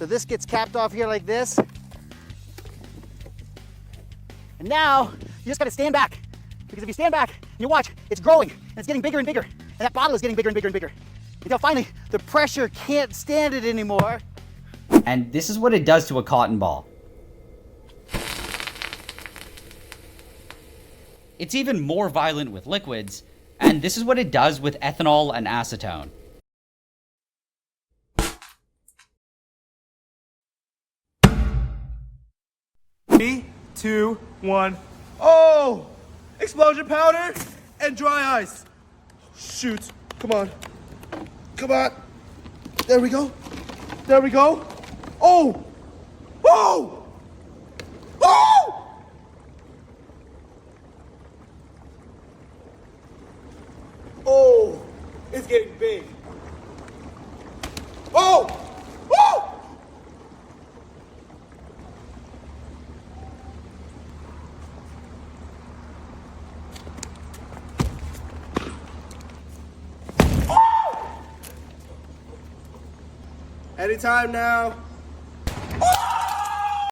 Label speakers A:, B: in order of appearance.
A: So this gets capped off here like this. And now you just gotta stand back. Because if you stand back and you watch, it's growing and it's getting bigger and bigger. And that bottle is getting bigger and bigger and bigger. Until finally, the pressure can't stand it anymore.
B: And this is what it does to a cotton ball. It's even more violent with liquids, and this is what it does with ethanol and acetone.
C: 3, 2, 1. Oh! Explosion powder and dry ice. Shoot. Come on. Come on. There we go. There we go. Oh! Oh! Oh! Oh! It's getting big. Oh! Oh! Anytime now.